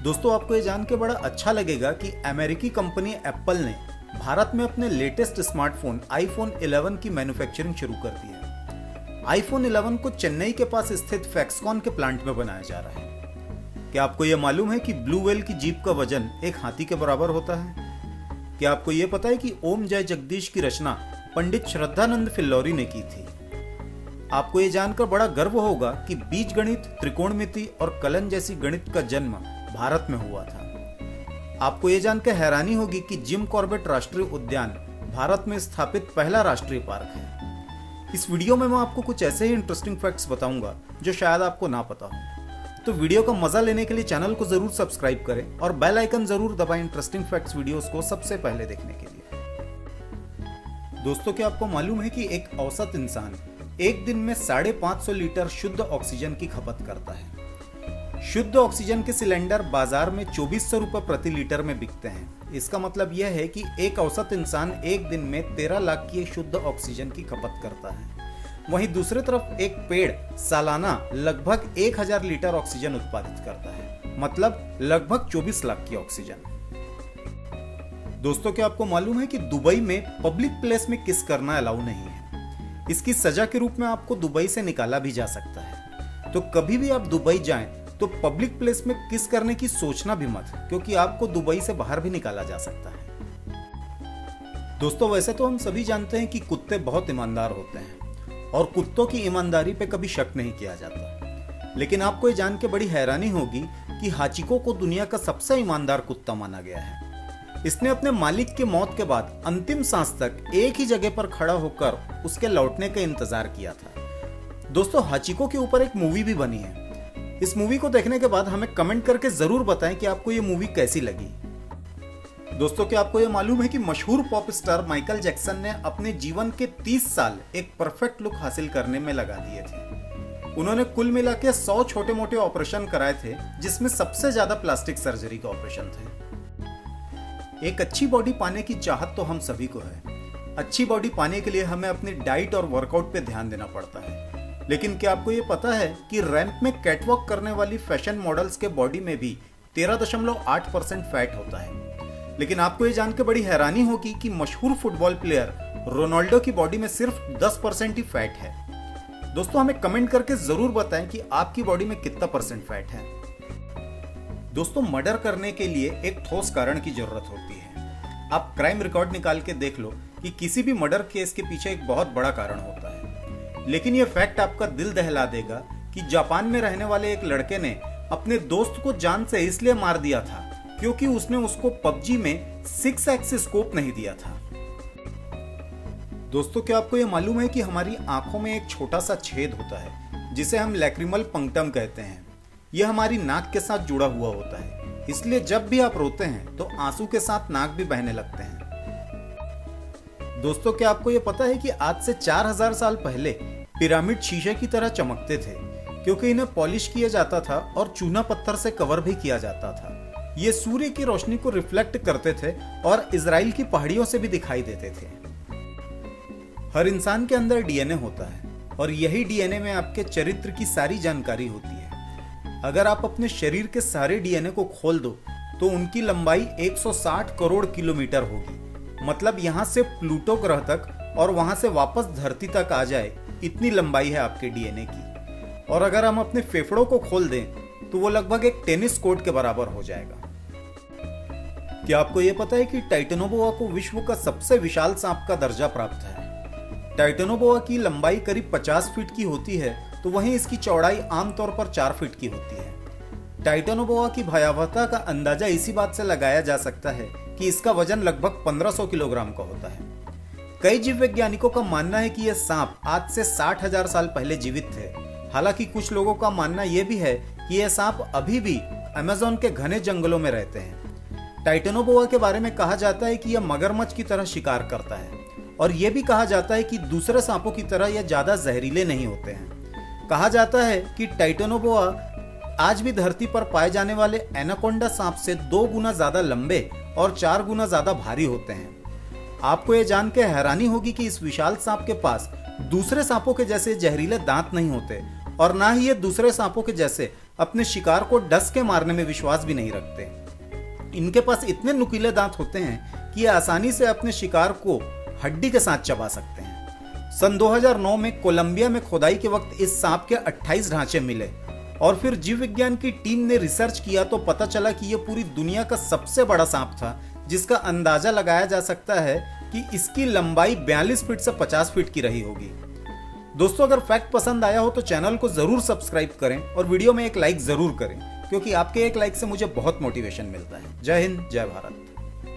दोस्तों आपको ये जान के बड़ा अच्छा लगेगा कि अमेरिकी कंपनी एप्पल ने भारत में अपने लेटेस्ट स्मार्टफोन आईफोन 11 की मैन्युफैक्चरिंग शुरू कर दी है। आईफोन 11 को चेन्नई के पास स्थित फैक्सकॉन के प्लांट में बनाया जा रहा है। क्या आपको यह मालूम है कि ब्लू व्हेल की जीप का वजन एक हाथी के बराबर होता है? क्या आपको यह पता है कि ओम जय जगदीश की रचना पंडित श्रद्धानंद फिल्लौरी ने की थी? आपको यह जानकर बड़ा गर्व होगा कि बीजगणित, त्रिकोणमिति और कलन जैसी गणित का जन्म भारत में हुआ था। आपको यह जानकर हैरानी होगी कि जिम कॉर्बेट राष्ट्रीय उद्यान भारत में स्थापित पहला राष्ट्रीय पार्क है। इस वीडियो में मैं आपको कुछ ऐसे ही इंटरेस्टिंग फैक्ट्स बताऊंगा जो शायद आपको ना पता हो। तो वीडियो का मजा लेने के लिए चैनल को जरूर सब्सक्राइब करें और बेल आइकन जरूर दबाएं इंटरेस्टिंग फैक्ट्स वीडियोस को सबसे पहले देखने के लिए। दोस्तों क्या आपको मालूम है कि एक औसत इंसान एक दिन में 550 लीटर शुद्ध ऑक्सीजन की खपत करता है। शुद्ध ऑक्सीजन के सिलेंडर बाजार में 2400 रुपए प्रति लीटर में बिकते हैं। इसका मतलब यह है कि एक औसत इंसान एक दिन में 13 लाख की शुद्ध ऑक्सीजन की खपत करता है। वहीं दूसरी तरफ एक पेड़ सालाना लगभग 1000 लीटर ऑक्सीजन उत्पादित करता है, मतलब लगभग 24 लाख की ऑक्सीजन। दोस्तों क्या आपको मालूम है कि दुबई में पब्लिक प्लेस में किस करना अलाउ नहीं है? इसकी सजा के रूप में आपको दुबई से निकाला भी जा सकता है। तो कभी भी आप दुबई जाएं तो पब्लिक प्लेस में किस करने की सोचना भी मत, क्योंकि आपको दुबई से बाहर भी निकाला जा सकता है। दोस्तों वैसे तो हम सभी जानते हैं कि कुत्ते बहुत ईमानदार होते हैं और कुत्तों की ईमानदारी पे कभी शक नहीं किया जाता, लेकिन आपको ये जान के बड़ी हैरानी होगी कि हाचिको को दुनिया का सबसे ईमानदार कुत्ता माना गया है। इसने अपने मालिक की मौत के बाद अंतिम सांस तक एक ही जगह पर खड़ा होकर उसके लौटने का इंतजार किया था। दोस्तों हाचिको के ऊपर एक मूवी भी बनी है। इस मूवी को देखने के बाद हमें कमेंट करके जरूर बताएं कि आपको ये मूवी कैसी लगी। दोस्तों क्या आपको ये मालूम है कि मशहूर पॉप स्टार माइकल जैक्सन ने अपने जीवन के 30 साल एक परफेक्ट लुक हासिल करने में लगा दिए थे। उन्होंने कुल मिला के 100 छोटे मोटे ऑपरेशन कराए थे, जिसमें सबसे ज्यादा प्लास्टिक सर्जरी का ऑपरेशन थे। एक अच्छी बॉडी पाने की चाहत तो हम सभी को है। अच्छी बॉडी पाने के लिए हमें अपनी डाइट और वर्कआउट पे ध्यान देना पड़ता है। लेकिन क्या आपको ये पता है कि रैंप में कैटवॉक करने वाली फैशन मॉडल्स के बॉडी में भी 13.8% फैट होता है। लेकिन आपको ये जान के बड़ी हैरानी होगी कि मशहूर फुटबॉल प्लेयर रोनाल्डो की बॉडी में सिर्फ 10% ही फैट है। दोस्तों हमें कमेंट करके जरूर बताएं कि आपकी बॉडी में कितना परसेंट फैट है। दोस्तों मर्डर करने के लिए एक ठोस कारण की जरूरत होती है। आप क्राइम रिकॉर्ड निकाल के देख लो कि किसी भी मर्डर केस के पीछे एक बहुत बड़ा कारण होता है। लेकिन यह फैक्ट आपका दिल दहला देगा कि जापान में रहने वाले एक लड़के ने अपने दोस्त को जान से इसलिए मार दिया था क्योंकि उसने उसको पबजी में 6 एक्सिस स्कोप नहीं दिया था। दोस्तों क्या आपको यह मालूम है कि हमारी आंखों में एक छोटा सा छेद होता है जिसे हम लैक्रिमल पंक्टम कहते हैं। यह हमारी नाक के साथ जुड़ा हुआ होता है, इसलिए जब भी आप रोते हैं तो आंसू के साथ नाक भी बहने लगते हैं। दोस्तों क्या आपको यह पता है कि आज से 4000 साल पहले पिरामिड शीशे की तरह चमकते थे क्योंकि इन्हें पॉलिश किया जाता था और चूना पत्थर से कवर भी किया जाता था। ये सूर्य की रोशनी को रिफ्लेक्ट करते थे और इजराइल की पहाड़ियों से भी दिखाई देते थे। हर इंसान के अंदर डीएनए होता है और यही डीएनए में आपके चरित्र की सारी जानकारी होती है। अगर आप अपने शरीर के सारे डीएनए को खोल दो तो उनकी लंबाई 160 करोड़ किलोमीटर होगी। मतलब यहाँ से प्लूटो ग्रह तक और वहां से वापस धरती तक आ जाए, इतनी लंबाई है आपके डीएनए की। और अगर हम अपने फेफड़ों को खोल दें तो वो लगभग एक टेनिस कोर्ट के बराबर हो जाएगा। क्या आपको यह पता है कि टाइटेनोबोआ को विश्व का सबसे विशाल सांप का दर्जा प्राप्त है? टाइटेनोबोआ की लंबाई करीब 50 फीट की होती है, तो वहीं इसकी चौड़ाई आमतौर पर 4 फीट की होती है। टाइटेनोबोआ की भयावहता का अंदाजा इसी बात से लगाया जा सकता है कि इसका वजन लगभग 1500 किलोग्राम का होता है। कई जीव वैज्ञानिकों का मानना है कि यह सांप आज से 60,000 साल पहले जीवित थे। हालांकि कुछ लोगों का मानना यह भी है कि यह सांप अभी भी अमेज़न के घने जंगलों में रहते हैं। टाइटेनोबोआ के बारे में कहा जाता है कि यह मगरमच्छ की तरह शिकार करता है और यह भी कहा जाता है कि दूसरे सांपों की तरह यह ज्यादा जहरीले नहीं होते हैं। कहा जाता है कि टाइटेनोबोआ आज भी धरती पर पाए जाने वाले एनाकोंडा सांप से 2 गुना ज्यादा लंबे और 4 गुना ज्यादा भारी होते हैं। आपको यह जान के हैरानी होगी कि इस विशाल सांप के पास दूसरे सांपों के जैसे जहरीले दांत नहीं होते और ना ही ये दूसरे सांपों के जैसे अपने शिकार को डस के मारने में विश्वास भी नहीं रखते। इनके पास इतने नुकीले दांत होते हैं कि ये आसानी से अपने शिकार को हड्डी के साथ चबा सकते हैं। सन 2009 में कोलंबिया में खुदाई के वक्त इस सांप के 28 ढांचे मिले और फिर जीव विज्ञान की टीम ने रिसर्च किया तो पता चला कि यह पूरी दुनिया का सबसे बड़ा सांप था, जिसका अंदाजा लगाया जा सकता है कि इसकी लंबाई 42 फीट से 50 फीट की रही होगी। दोस्तों, अगर फैक्ट पसंद आया हो तो चैनल को जरूर सब्सक्राइब करें और वीडियो में एक लाइक जरूर करें, क्योंकि आपके एक लाइक से मुझे बहुत मोटिवेशन मिलता है। जय हिंद, जय भारत।